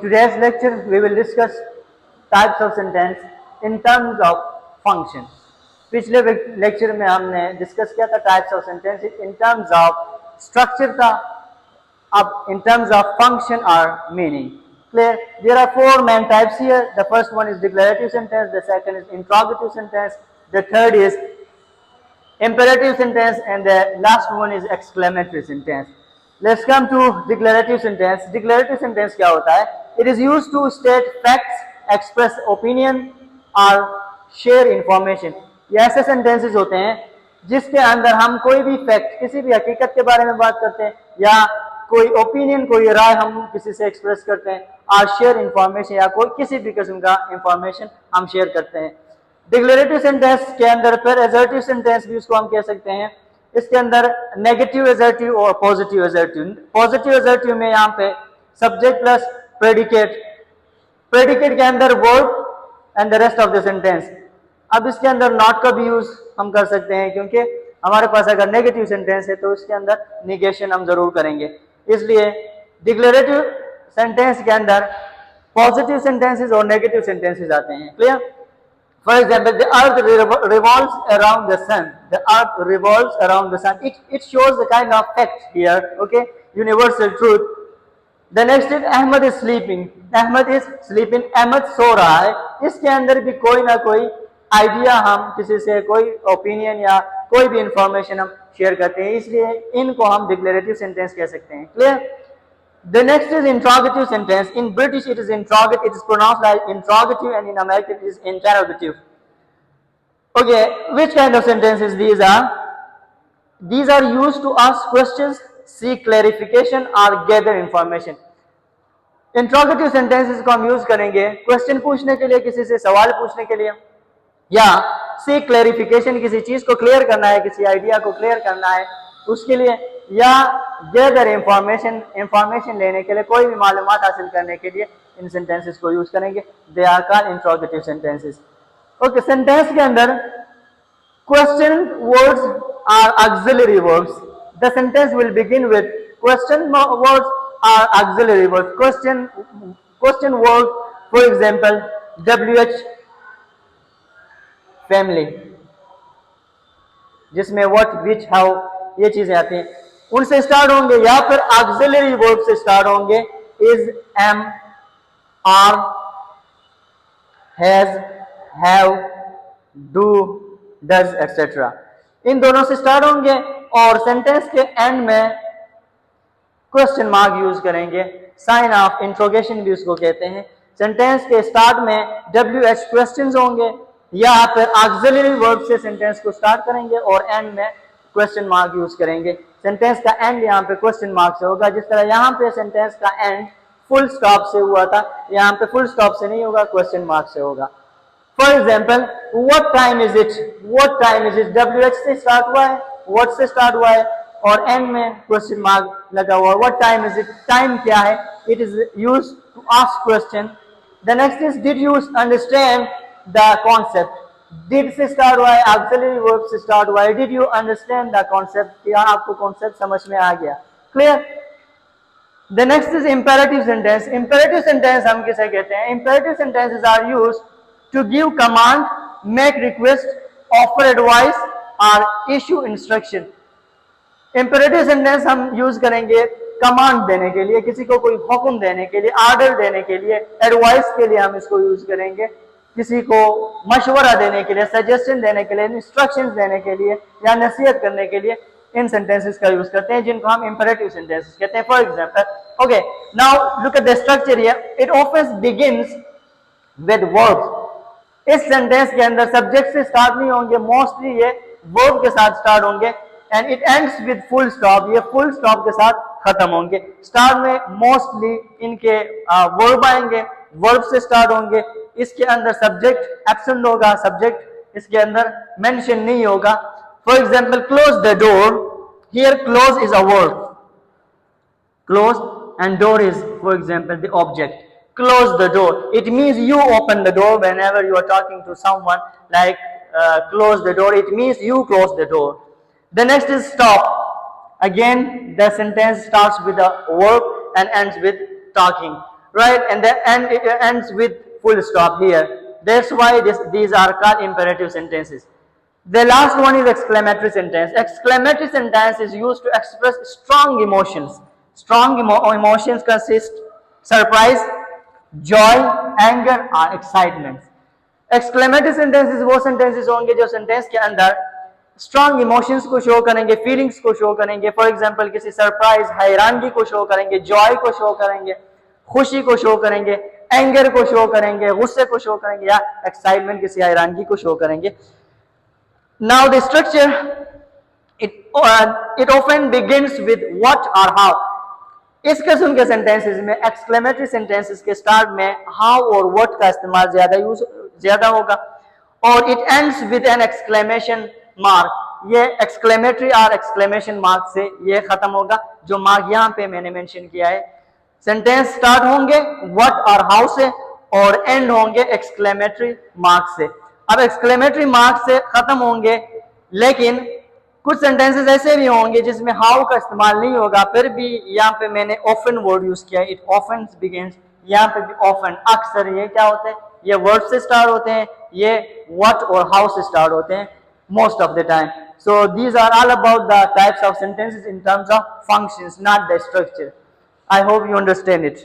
Today's lecture we will discuss types of sentence in terms of function. पिछले lecture में हमने discuss किया था types of sentence in terms of structure का, अब in terms of function or meaning. Clear? There are four main types here. The first one is declarative sentence, the second is interrogative sentence, the third is imperative sentence, and the last one is exclamatory sentence. Let's come to declarative sentence. Declarative sentence क्या होता है? It is used to state facts, express opinion or share information. ये ऐसे sentences होते हैं जिसके अंदर हम कोई भी फैक्ट, किसी भी हकीकत के बारे में बात करते हैं या कोई ओपिनियन, कोई राय हम किसी से एक्सप्रेस करते हैं, और शेयर इंफॉर्मेशन या कोई किसी भी किस्म का इंफॉर्मेशन हम शेयर करते हैं. डिक्लेरेटिव सेंटेंस के अंदर फिर एसर्टिव सेंटेंस भी उसको हम कह सकते हैं. इसके अंदर नेगेटिव एसर्टिव और पॉजिटिव एसर्टिव. पॉजिटिव एसर्टिव में यहाँ पे सब्जेक्ट प्लस प्रेडिकेट, प्रेडिकेट के अंदर verb and the rest of the sentence. अब इसके अंदर नॉट का भी यूज हम कर सकते हैं क्योंकि हमारे पास अगर नेगेटिव सेंटेंस है तो इसके अंदर निगेशन हम जरूर करेंगे. इसलिए डिक्लेरेटिव सेंटेंस के अंदर पॉजिटिव सेंटेंसेस और नेगेटिव सेंटेंसेस आते हैं. Clear? For example, the earth revolves around the sun. The earth revolves around the sun. It shows the kind of fact here, okay? Universal truth. The next is Ahmad is sleeping. Ahmad is sleeping. Ahmad सो रहा है. इसके अंदर भी कोई ना कोई idea, हम किसी से कोई ओपिनियन या कोई भी इंफॉर्मेशन हम शेयर करते हैं, इसलिए इनको हम डिक्लेरेटिव सेंटेंस कह सकते हैं. Clear? The next is interrogative sentence. In British it is interrogative, it is pronounced like interrogative, and in American it is interrogative. Okay, which kind of sentences these are? These are used to ask questions, seek clarification or gather information. Interrogative sentences को हम use करेंगे question पूछने के लिए, किसी से सवाल पूछने के लिए, या seek clarification, किसी चीज को क्लियर करना है, किसी आइडिया को क्लियर करना है उसके लिए, या गैदर इंफॉर्मेशन लेने के लिए, कोई भी मालूमात हासिल करने के लिए इन सेंटेंसेस को यूज करेंगे. They are called interrogative sentences. Okay, sentence के अंदर question words are auxiliary verbs. The sentence will begin with question words are auxiliary words. Question word, for example WH family, जिसमें व्हाट, विच, हाउ ये चीजें आती हैं, उनसे start होंगे, या फिर ऑक्सिलरी वर्ब से स्टार्ट होंगे. Is, am, are, has, have, do, does etcetera. इन दोनों से स्टार्ट होंगे और सेंटेंस के एंड में क्वेश्चन मार्क यूज करेंगे. साइन ऑफ इंट्रोगेशन भी उसको कहते हैं. सेंटेंस के स्टार्ट में WH क्वेश्चंस होंगे, या फिर ऑक्सिलरी वर्ब से सेंटेंस को स्टार्ट करेंगे और एंड में क्वेश्चन मार्क यूज करेंगे. सेंटेंस का एंड यहाँ पे क्वेश्चन मार्क से होगा, जिस तरह यहाँ पे सेंटेंस का एंड फुल स्टॉप से हुआ था, यहाँ पे फुल स्टॉप से नहीं होगा, क्वेश्चन मार्क से होगा. For example, what time is it, what time is it, WH से स्टार्ट हुआ है, व्हाट से स्टार्ट हुआ है और एंड में क्वेश्चन मार्क लगा हुआ है. What time is it, time क्या है, it is used to ask question. The next is did you understand the concept. Did से स्टार्ट हुआ है, ऑक्सिलरी वर्ब से स्टार्ट हुआ है. Did you understand the concept, क्या आपको कॉन्सेप्ट समझ में आ गया. Clear? The next is imperative sentence. Imperative sentence हम किसे कहते हैं? Imperative sentences are used to give command, make request, offer advice और इशू इंस्ट्रक्शन. इंपेरेटिव सेंटेंस हम यूज करेंगे कमांड देने के लिए, किसी को कोई हुक्म देने के लिए, ऑर्डर देने के लिए, एडवाइस के लिए हम इसको यूज करेंगे, किसी को मशवरा देने के लिए, सजेशन देने के लिए, इंस्ट्रक्शंस देने के लिए या नसीहत करने के लिए इन सेंटेंसेस का यूज करते हैं, जिनको हम इंपेरेटिव सेंटेंसेस कहते हैं. For example, okay, now look at the structure here. It often begins with verb. इस सेंटेंस के अंदर सब्जेक्ट से स्टार्ट नहीं होंगे, मोस्टली ये वर्ब के साथ स्टार्ट होंगे. And it ends with full stop, ये फुल स्टॉप के साथ खत्म होंगे. स्टार्ट में मोस्टली इनके वर्ब आएंगे, वर्ब से स्टार्ट होंगे. इसके अंदर सब्जेक्ट एब्सेंट होगा, सब्जेक्ट इसके अंदर मेंशन नहीं होगा. For example, close the door. Here close is a verb, close, and door is for example the object. Close the door, it means you open the door whenever you are talking to someone. Like close the door, it means you close the door. The next is stop. Again, the sentence starts with a verb and ends with talking. right? And it ends with full stop here. That's why these are called imperative sentences. The last one is exclamatory sentence. Exclamatory sentence is used to express strong emotions. Strong emotions consist surprise, joy, anger or excitement. Exclamatory sentences वो sentences होंगे जो sentence के अंदर strong emotions को show करेंगे, feelings को show करेंगे. For example किसी सरप्राइज, हैरानगी को शो करेंगे, जॉय को शो करेंगे, खुशी को शो करेंगे, एंगर को शो करेंगे, गुस्से को शो करेंगे या एक्साइटमेंट किसी हैरानगी को शो करेंगे. Now the structure it often begins with what or how. इस किस्म के सेंटेंसेस में एक्सक्लेमेटरी सेंटेंसेस के स्टार्ट में हाउ और व्हाट का इस्तेमाल ज्यादा होगा और it ends with an exclamation mark. ये एक्सक्लेमेटरी और एक्सक्लेमेशन मार्क से ये खत्म होगा जो मार्क यहाँ पे मैंने मेंशन किया है. सेंटेंस स्टार्ट होंगे व्हाट और हाउ से और एंड होंगे एक्सक्लेमेटरी मार्क से. अब एक्सक्लेमेटरी मार्क से खत्म होंगे, लेकिन कुछ सेंटेंसेस ऐसे भी होंगे जिसमें हाउ का इस्तेमाल नहीं होगा. फिर भी यहाँ पे मैंने ऑफन वर्ड यूज किया, इट ऑफन बिगिंस. यहाँ पे भी ऑफन, अक्सर ये क्या होते हैं, ये वर्ड से स्टार्ट होते हैं, ये व्हाट और हाउ से स्टार्ट होते हैं most of the time. So these are all about the types of sentences in terms of functions, not the structure. I hope you understand it.